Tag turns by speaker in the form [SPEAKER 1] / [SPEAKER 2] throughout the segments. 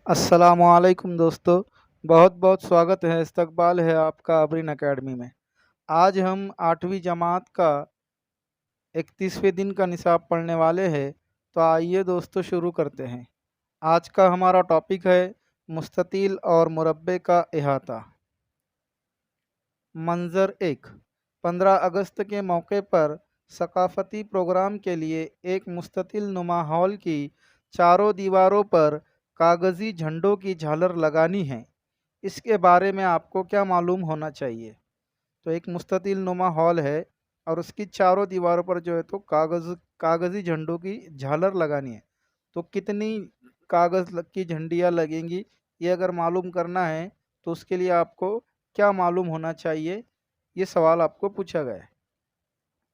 [SPEAKER 1] अस्सलामुअलैकुम दोस्तों, बहुत बहुत स्वागत है, इस्तकबाल है आपका अबरीन अकेडमी में। आज हम 8वीं जमात का 31वें दिन का निसाब पढ़ने वाले हैं। तो आइए दोस्तों शुरू करते हैं। आज का हमारा टॉपिक है मुस्ततील और मुरब्बे का इहाता। मंज़र एक, 15 अगस्त के मौके पर सकाफ़ती प्रोग्राम के लिए एक मुस्ततिल नुमा हॉल की चारों दीवारों पर कागज़ी झंडों की झालर लगानी है। इसके बारे में आपको क्या मालूम होना चाहिए? तो एक मुस्ततिल नुमा हॉल है और उसकी चारों दीवारों पर जो है तो कागज़ी झंडों की झालर लगानी है। तो कितनी की झंडियाँ लगेंगी, ये अगर मालूम करना है तो उसके लिए आपको क्या मालूम होना चाहिए, ये सवाल आपको पूछा गया है।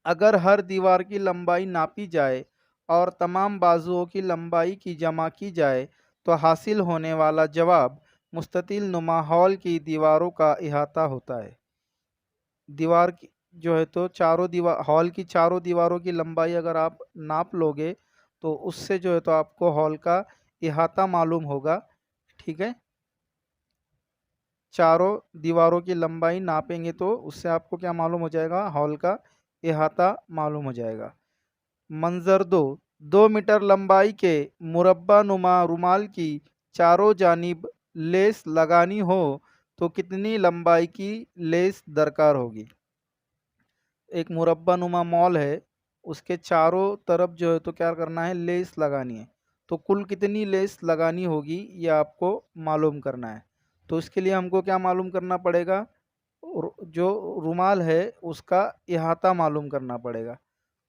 [SPEAKER 1] अगर हर दीवार की लंबाई नापी जाए और तमाम बाजुओं की लंबाई की जमा की जाए तो हासिल होने वाला जवाब मुस्ततिल नुमा हॉल की दीवारों का इहाता होता है। दीवार की जो है तो चारों दीवार हॉल की चारों दीवारों की लंबाई अगर आप नाप लोगे तो उससे जो है तो आपको हॉल का इहाता मालूम होगा। ठीक है, चारों दीवारों की लंबाई नापेंगे तो उससे आपको क्या मालूम हो जाएगा, हॉल का इहाता मालूम हो जाएगा। मंजर दो, 2 मीटर लंबाई के मुरब्बा नुमा रुमाल की चारों जानिब लेस लगानी हो तो कितनी लंबाई की लेस दरकार होगी। एक मुरब्बा नुमा मॉल है, उसके चारों तरफ जो है तो क्या करना है, लेस लगानी है। तो कुल कितनी लेस लगानी होगी ये आपको मालूम करना है। तो इसके लिए हमको क्या मालूम करना पड़ेगा, जो रुमाल है उसका इहाता मालूम करना पड़ेगा।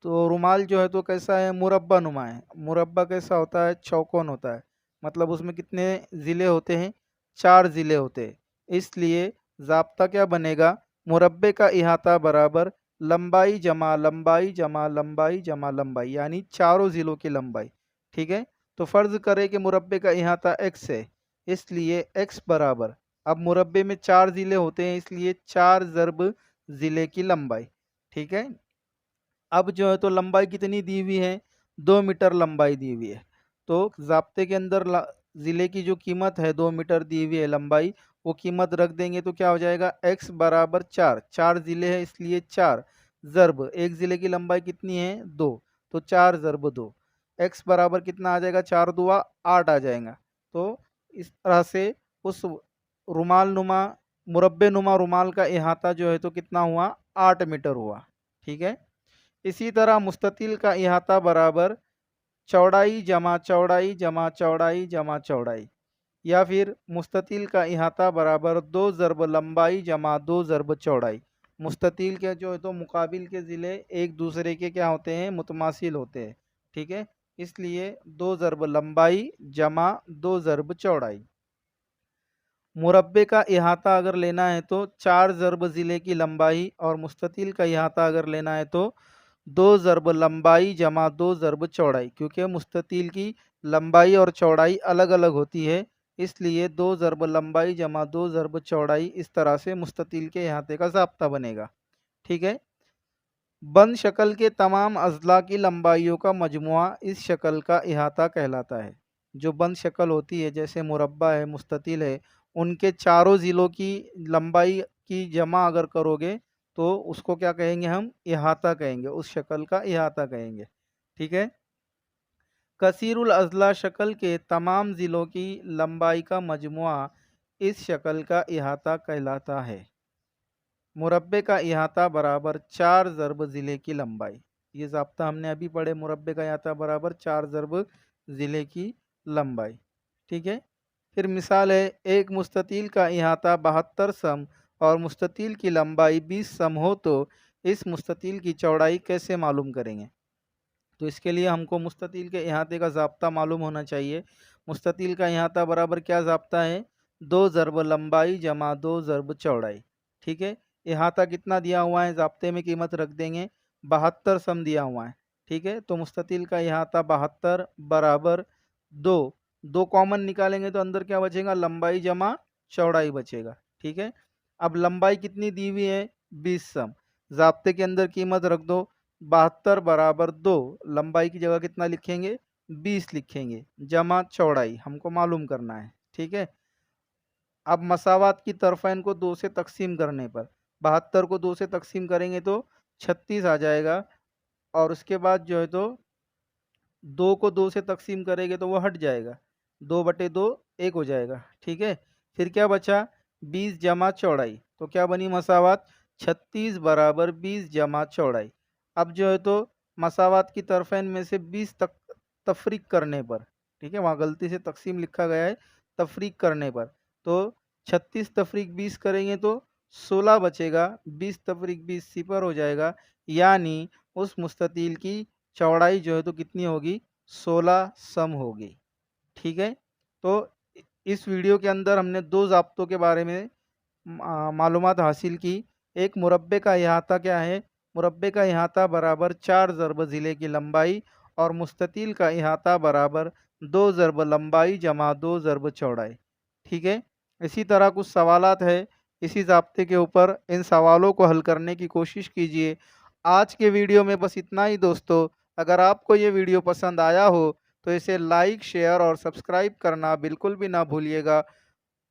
[SPEAKER 1] तो रुमाल जो है तो कैसा है, मुरब्बा नुमा है। मुरब्बा कैसा होता है, चौकोन होता है। मतलब उसमें कितने ज़िले होते हैं, 4 ज़िले होते हैं। इसलिए ज़ाब्ता क्या बनेगा, मुरब्बे का इहाता बराबर लंबाई जमा लंबाई जमा लंबाई जमा लंबाई, यानी चारों ज़िलों की लंबाई। ठीक है, तो फ़र्ज़ करें कि मुरब्बे का इहाता x है, इसलिए x बराबर, अब मुरब्बे में 4 ज़िले होते हैं इसलिए 4 ज़र्ब ज़िले की लंबाई। ठीक है, अब जो है तो लंबाई कितनी दी हुई है, 2 मीटर लंबाई दी हुई है। तो ज़ाब्ते के अंदर ज़िले की जो कीमत है 2 मीटर दी हुई है लंबाई, वो कीमत रख देंगे तो क्या हो जाएगा, x बराबर 4, 4 ज़िले हैं इसलिए 4 ज़र्ब एक ज़िले की लंबाई कितनी है, 2, तो 4 ज़र्ब 2, x बराबर कितना आ जाएगा, 4 दुआ 8 आ जाएगा। तो इस तरह से उस रुमाल नुमा मुरब्बे नुमा रुमाल का इहाता जो है तो कितना हुआ, 8 मीटर हुआ। ठीक है, इसी तरह मुस्ततिल का इहाता बराबर चौड़ाई जमा चौड़ाई जमा चौड़ाई जमा चौड़ाई, या फिर मुस्ततिल का इहाता बराबर 2 ज़र्ब लंबाई जमा 2 ज़र्ब चौड़ाई। मुस्ततिल के जो है तो मुकाबिल के ज़िले एक दूसरे के क्या होते हैं, मुतमासिल होते हैं। ठीक है, इसलिए 2 ज़र्ब लंबाई जमा 2 ज़र्ब चौड़ाई। मुरब्बे का इहाता अगर लेना है तो 4 ज़र्ब ज़िले की लंबाई, और मुस्ततिल का इहाता अगर लेना है तो 2 ज़र्ब लंबाई जमा 2 ज़र्ब चौड़ाई, क्योंकि मुस्ततिल की लंबाई और चौड़ाई अलग अलग होती है, इसलिए 2 ज़र्ब लंबाई जमा 2 ज़र्ब चौड़ाई, इस तरह से मुस्ततिल के इहाते का ज़ाब्ता बनेगा। ठीक है, बंद शक्ल के तमाम अज़ला की लंबाइयों का मजमुआ इस शक्ल का इहाता कहलाता है। जो बंद शक्ल होती है जैसे मुरब्बा है, मुस्ततिल है, उनके चारों ज़िलों की लंबाई की जमा अगर करोगे तो उसको क्या कहेंगे, हम इहाता कहेंगे, उस शक्ल का इहाता कहेंगे। ठीक है, कसीरुल अज़ला शक्ल के तमाम ज़िलों की लंबाई का मजमुआ इस शक्ल का इहाता कहलाता है। मुरब्बे का इहाता बराबर 4 ज़र्ब ज़िले की लंबाई, ये ज़ाब्ता हमने अभी पढ़े, मुरब्बे का इहाता बराबर 4 ज़र्ब ज़िले की लंबाई। ठीक है, फिर मिसाल है, एक मुस्ततील का इहाता 72 सम और मुस्ततील की लंबाई 20 सम हो तो इस मुस्ततील की चौड़ाई कैसे मालूम करेंगे। तो इसके लिए हमको मुस्ततील के इहाते का ज़ाब्ता मालूम होना चाहिए। मुस्ततील का इहाता बराबर क्या ज़ाब्ता है, 2 ज़र्ब लंबाई जमा 2 ज़र्ब चौड़ाई। ठीक है, इहाता कितना दिया हुआ है, ज़ाब्ते में कीमत रख देंगे, 72 सम दिया हुआ है। ठीक है, तो मुस्ततील का इहाता 72 बराबर 2, 2 कॉमन निकालेंगे तो अंदर क्या बचेगा, लंबाई जमा चौड़ाई बचेगा। ठीक है, अब लंबाई कितनी दी हुई है, 20 सम, ज़ाब्ते के अंदर कीमत रख दो, 72 बराबर 2, लंबाई की जगह कितना लिखेंगे, 20 लिखेंगे, जमा चौड़ाई हमको मालूम करना है। ठीक है। अब मसावात की तरफ़ैन को 2 से तक़सीम करने पर 72 को 2 से तक़सीम करेंगे तो 36 आ जाएगा और उसके बाद जो है तो 2 को 2 से तक़सीम करेंगे तो वो हट जाएगा, 2/2 1 हो जाएगा, ठीक है। फिर क्या बचा 20 जमा चौड़ाई, तो क्या बनी मसावात 36 बराबर 20 जमा चौड़ाई। अब जो है तो मसावात की तरफ़ैन में से 20 तक तफ़रीक़ करने पर, ठीक है, वहाँ गलती से तक़सीम लिखा गया है, तफ़रीक़ करने पर, तो 36 तफ़रीक़ 20 करेंगे तो 16 बचेगा, 20 तफ़रीक़ 20 सिपर हो जाएगा, यानी उस मुस्ततील की चौड़ाई जो है तो कितनी होगी 16 सम होगी, ठीक है। तो इस वीडियो के अंदर हमने 2 ज़ाब्तों के बारे में मालूमात हासिल की। एक मुरब्बे का इहाता क्या है, मुरब्बे का इहाता बराबर 4 ज़रब ज़िले की लंबाई और मुस्ततील का इहाता बराबर 2 ज़रब लंबाई जमा 2 ज़रब चौड़ाई, ठीक है। इसी तरह कुछ सवालात है इसी ज़ाब्ते के ऊपर, इन सवालों को हल करने की कोशिश कीजिए। आज के वीडियो में बस इतना ही दोस्तों। अगर आपको ये वीडियो पसंद आया हो तो इसे लाइक, शेयर और सब्सक्राइब करना बिल्कुल भी ना भूलिएगा।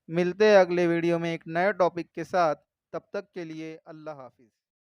[SPEAKER 1] मिलते हैं अगले वीडियो में एक नए टॉपिक के साथ, तब तक के लिए अल्लाह हाफ़िज़।